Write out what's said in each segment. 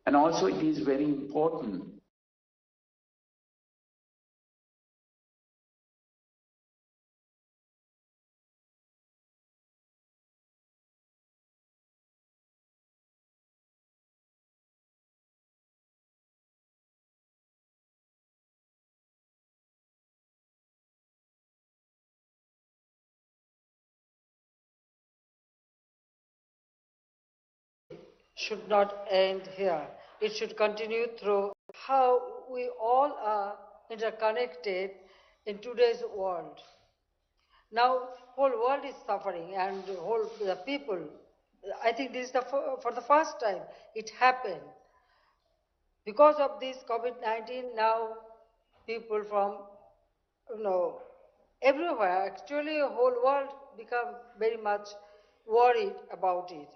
And also it is very important should not end here. It should continue through how we all are interconnected in today's world. Now, whole world is suffering, and the people. I think this is for the first time it happened. Because of this COVID-19, now people from everywhere, actually the whole world become very much worried about it.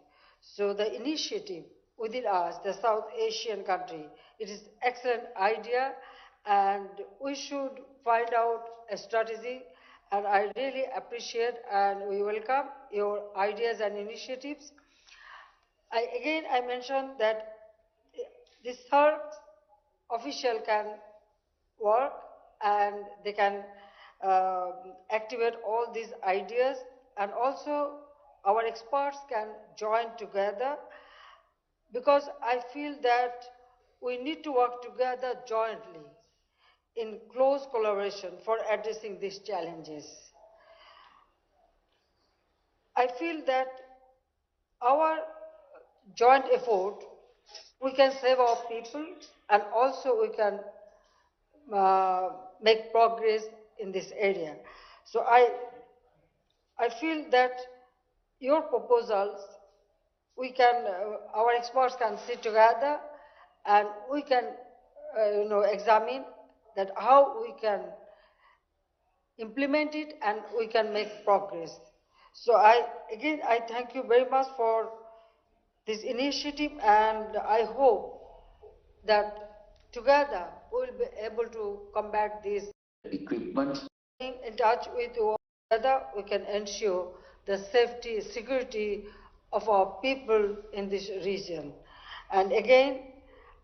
So the initiative within us, the South Asian country, it is excellent idea, and we should find out a strategy, and I really appreciate and we welcome your ideas and initiatives. I mentioned that this third official can work and they can activate all these ideas, and also our experts can join together, because I feel that we need to work together jointly in close collaboration for addressing these challenges. I feel that our joint effort, we can save our people, and also we can make progress in this area. So I feel that your proposals, our experts can sit together and we can, examine that how we can implement it and we can make progress. So I thank you very much for this initiative, and I hope that together we will be able to combat this equipment. In touch with you, together we can ensure the safety, security of our people in this region. And again,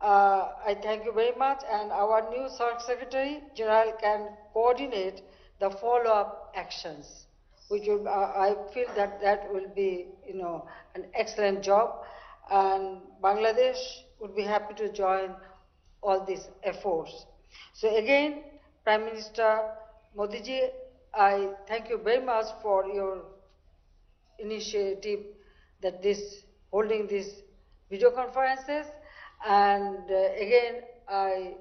I thank you very much, and our new Secretary General can coordinate the follow-up actions, which will, I feel that will be, an excellent job, and Bangladesh would be happy to join all these efforts. So again, Prime Minister Modi ji, I thank you very much for your initiative that holding these video conferences, and again I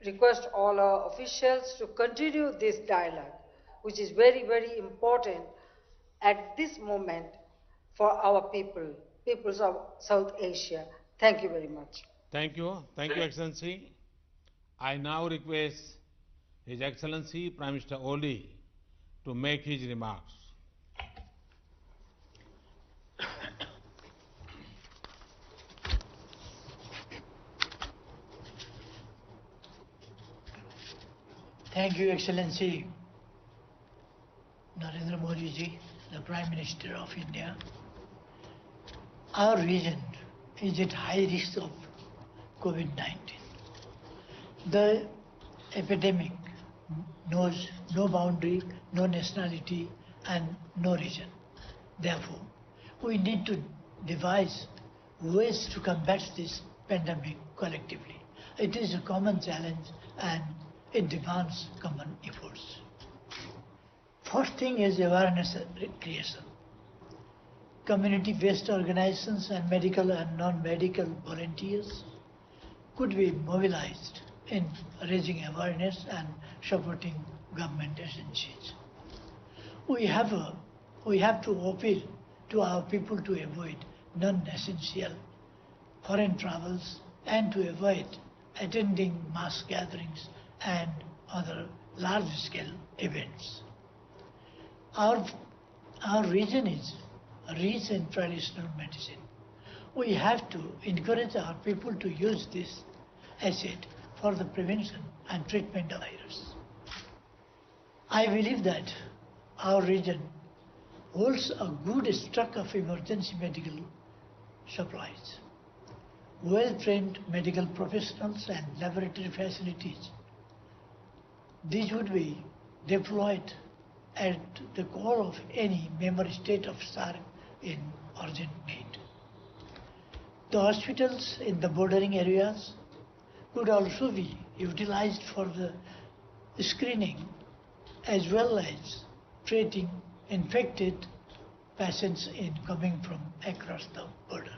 request all our officials to continue this dialogue, which is very, very important at this moment for our peoples of South Asia. Thank you very much. Thank you, Excellency. I now request His Excellency Prime Minister Oli to make his remarks. Thank you, Excellency Narendra Modi ji, the Prime Minister of India. Our region is at high risk of COVID-19. The epidemic knows no boundary, no nationality, and no region. Therefore, we need to devise ways to combat this pandemic collectively. It is a common challenge and it demands common efforts. First thing is awareness creation. Community-based organizations and medical and non-medical volunteers could be mobilized in raising awareness and supporting government agencies. We have to appeal to our people to avoid non-essential foreign travels and to avoid attending mass gatherings and other large-scale events. Our region is rich in traditional medicine. We have to encourage our people to use this asset for the prevention and treatment of virus. I believe that our region holds a good stock of emergency medical supplies. well-trained medical professionals and laboratory facilities. These would be deployed at the core of any member state of SARC in urgent need. The hospitals in the bordering areas could also be utilized for the screening as well as treating infected patients coming from across the border.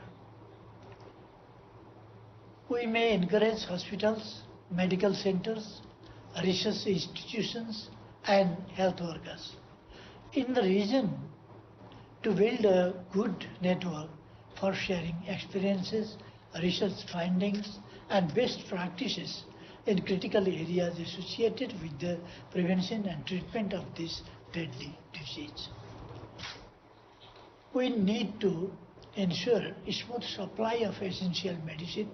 We may encourage hospitals, medical centers, research institutions and health workers in the region to build a good network for sharing experiences, research findings and best practices in critical areas associated with the prevention and treatment of this deadly disease. We need to ensure a smooth supply of essential medicine,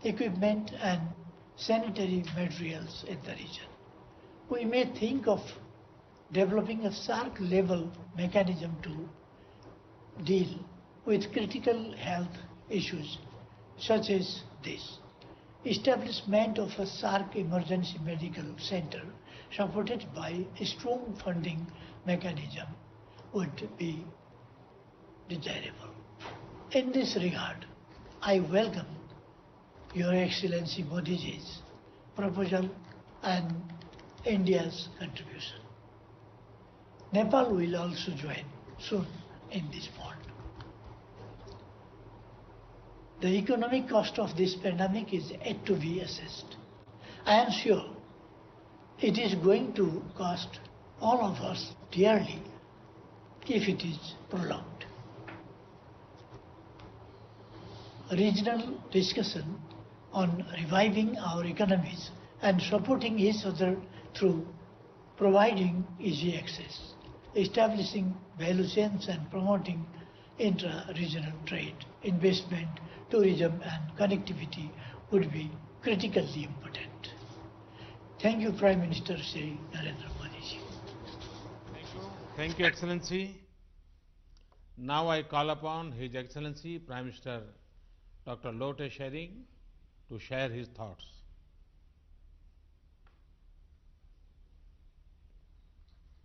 equipment and sanitary materials in the region. We may think of developing a SARC level mechanism to deal with critical health issues such as this. Establishment of a SARC emergency medical center supported by a strong funding mechanism would be desirable. In this regard, I welcome Your Excellency Modi's proposal and India's contribution. Nepal will also join soon in this fund. The economic cost of this pandemic is yet to be assessed. I am sure it is going to cost all of us dearly if it is prolonged. Regional discussion on reviving our economies and supporting each other through providing easy access, establishing value chains and promoting intra-regional trade, investment, tourism and connectivity would be critically important. Thank you, Prime Minister Shri Narendra Modi ji. Thank you. Thank you, Excellency. Now I call upon His Excellency Prime Minister Dr. Lote Tshering to share his thoughts.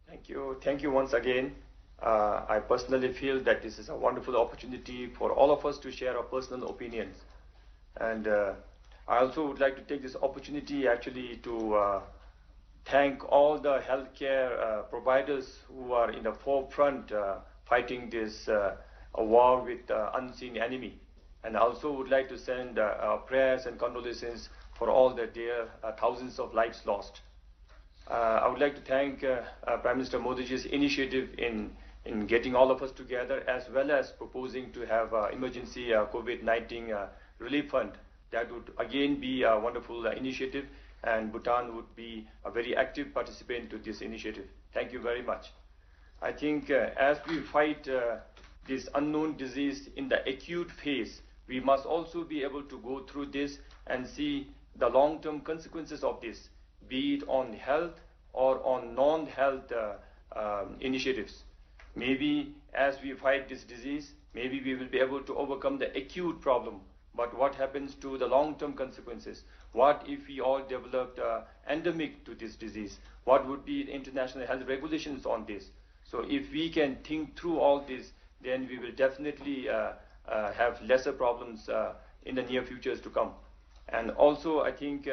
Thank you. Thank you once again. I personally feel that this is a wonderful opportunity for all of us to share our personal opinions. And I also would like to take this opportunity actually to thank all the healthcare providers who are in the forefront fighting this war with unseen enemy. And I also would like to send prayers and condolences for all the dear thousands of lives lost. I would like to thank Prime Minister Modi's initiative in getting all of us together, as well as proposing to have emergency COVID-19 relief fund. That would again be a wonderful initiative, and Bhutan would be a very active participant to this initiative. Thank you very much. I think as we fight this unknown disease in the acute phase, we must also be able to go through this and see the long-term consequences of this, be it on health or on non-health initiatives. Maybe as we fight this disease, maybe we will be able to overcome the acute problem. But what happens to the long-term consequences? What if we all developed endemic to this disease? What would be the international health regulations on this? So if we can think through all this, then we will definitely have lesser problems in the near futures to come. And also, I think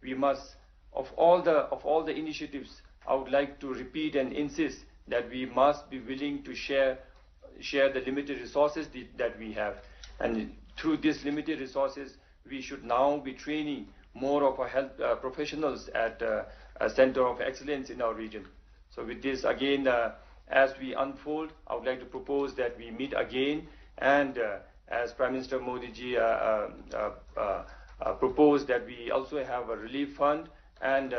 we must, of all the initiatives, I would like to repeat and insist that we must be willing to share the limited resources that we have. And through these limited resources, we should now be training more of our health professionals at a center of excellence in our region. So with this, again, as we unfold, I would like to propose that we meet again, and as Prime Minister Modi ji proposed, that we also have a relief fund, and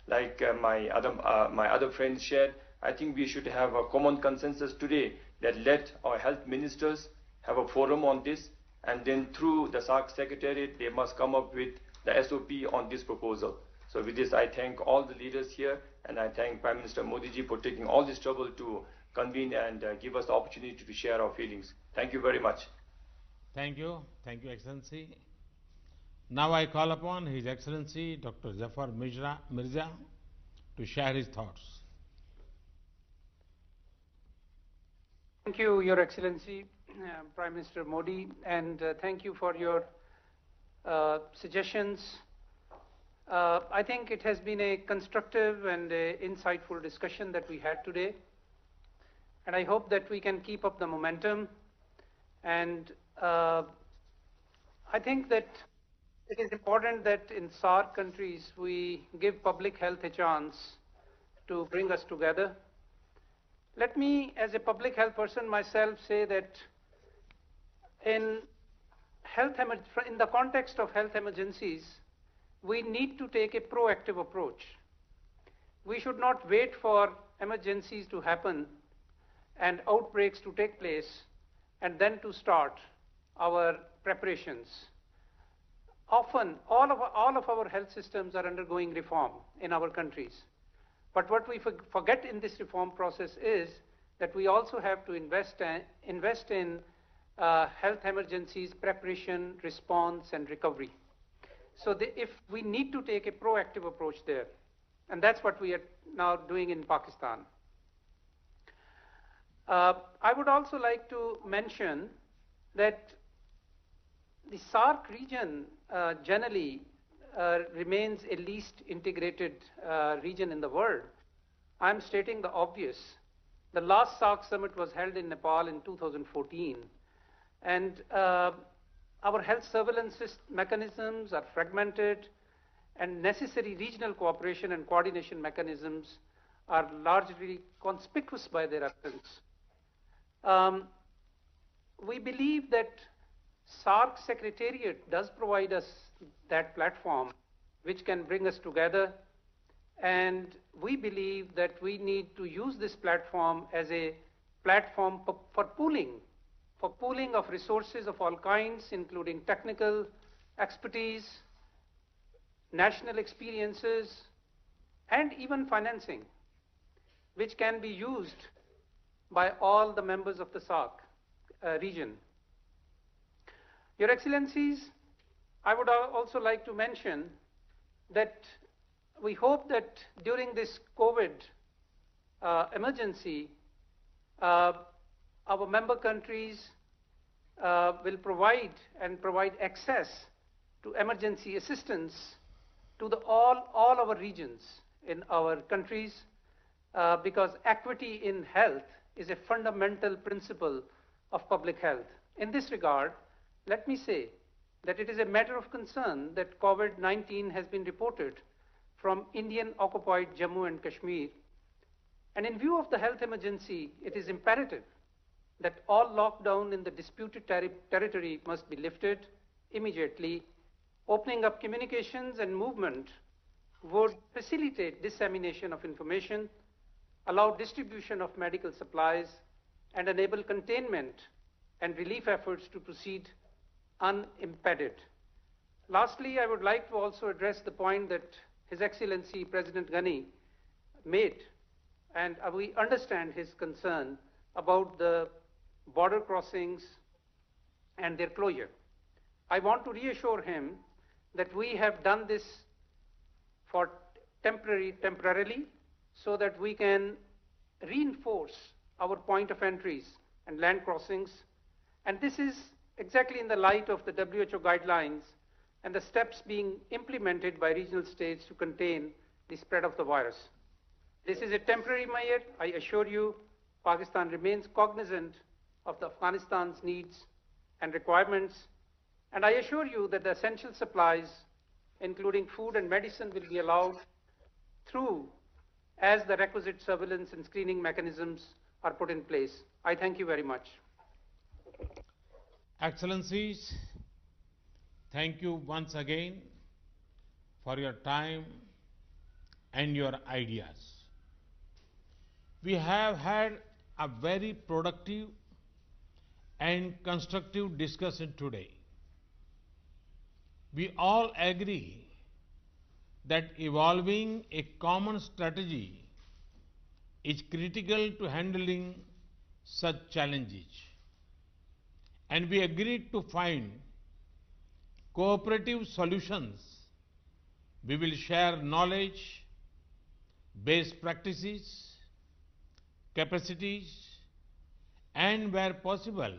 like my other friends shared, I think we should have a common consensus today that let our health ministers have a forum on this, and then through the SARC Secretariat, they must come up with the SOP on this proposal. So with this, I thank all the leaders here, and I thank Prime Minister Modi ji for taking all this trouble to convene and give us the opportunity to share our feelings. Thank you very much. Thank you. Thank you, Excellency. Now I call upon His Excellency Dr. Zafar Mirza to share his thoughts. Thank you, Your Excellency, Prime Minister Modi, and thank you for your suggestions. I think it has been a constructive and insightful discussion that we had today, and I hope that we can keep up the momentum. And I think that it is important that in SAARC countries we give public health a chance to bring us together. Let me, as a public health person myself, say that in the context of health emergencies, we need to take a proactive approach. We should not wait for emergencies to happen and outbreaks to take place and then to start our preparations. Often, all of our health systems are undergoing reform in our countries. But what we forget in this reform process is that we also have to invest in health emergencies, preparation, response, and recovery. So if we need to take a proactive approach there, and that's what we are now doing in Pakistan. I would also like to mention that the SAARC region generally remains a least integrated region in the world. I'm stating the obvious. The last SAARC summit was held in Nepal in 2014, and our health surveillance mechanisms are fragmented, and necessary regional cooperation and coordination mechanisms are largely conspicuous by their absence. We believe that SAARC Secretariat does provide us that platform which can bring us together, and we believe that we need to use this platform as a platform for pooling of resources of all kinds, including technical expertise, national experiences, and even financing, which can be used by all the members of the SAARC region. Your Excellencies, I would also like to mention that we hope that during this COVID emergency, our member countries will provide access to emergency assistance to all our regions in our countries, because equity in health is a fundamental principle of public health. In this regard, let me say that it is a matter of concern that COVID-19 has been reported from Indian-occupied Jammu and Kashmir. And in view of the health emergency, it is imperative that all lockdown in the disputed territory must be lifted immediately. Opening up communications and movement would facilitate dissemination of information, allow distribution of medical supplies, and enable containment and relief efforts to proceed unimpeded. Lastly, I would like to also address the point that His Excellency President Ghani made, and we understand his concern about the border crossings and their closure. I want to reassure him that we have done this for temporarily, so that we can reinforce our point of entries and land crossings. And this is exactly in the light of the WHO guidelines and the steps being implemented by regional states to contain the spread of the virus. This is a temporary measure. I assure you, Pakistan remains cognizant of Afghanistan's needs and requirements, and I assure you that the essential supplies, including food and medicine, will be allowed through as the requisite surveillance and screening mechanisms are put in place. I thank you very much. Excellencies, thank you once again for your time and your ideas. We have had a very productive and constructive discussion today. We all agree that evolving a common strategy is critical to handling such challenges. And we agreed to find cooperative solutions. We will share knowledge, best practices, capacities, and where possible,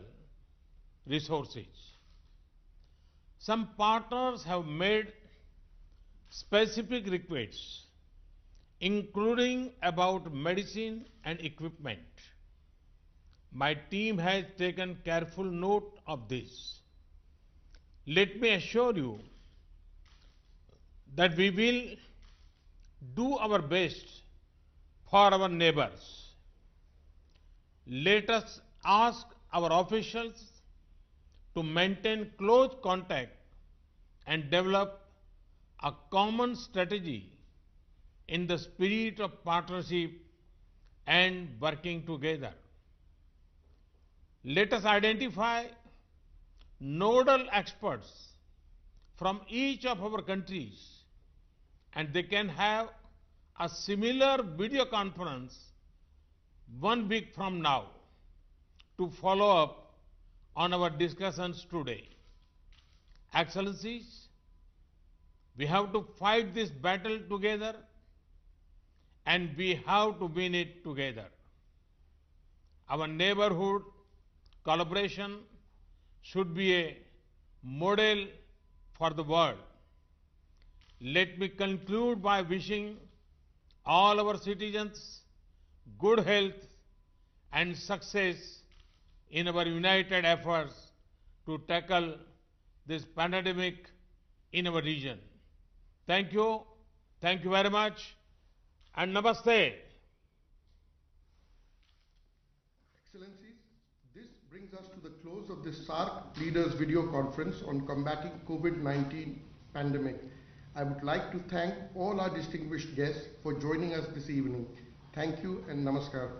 resources. Some partners have made specific requests, including about medicine and equipment. My team has taken careful note of this. Let me assure you that we will do our best for our neighbors. Let us ask our officials to maintain close contact and develop a common strategy in the spirit of partnership and working together. Let us identify nodal experts from each of our countries, and they can have a similar video conference 1 week from now to follow up on our discussions today. Excellencies, we have to fight this battle together and we have to win it together. Our neighborhood collaboration should be a model for the world. Let me conclude by wishing all our citizens good health and success in our united efforts to tackle this pandemic in our region. Thank you very much, and Namaste. Excellencies, this brings us to the close of this SAARC Leaders Video Conference on combating COVID-19 pandemic. I would like to thank all our distinguished guests for joining us this evening. Thank you and Namaskar.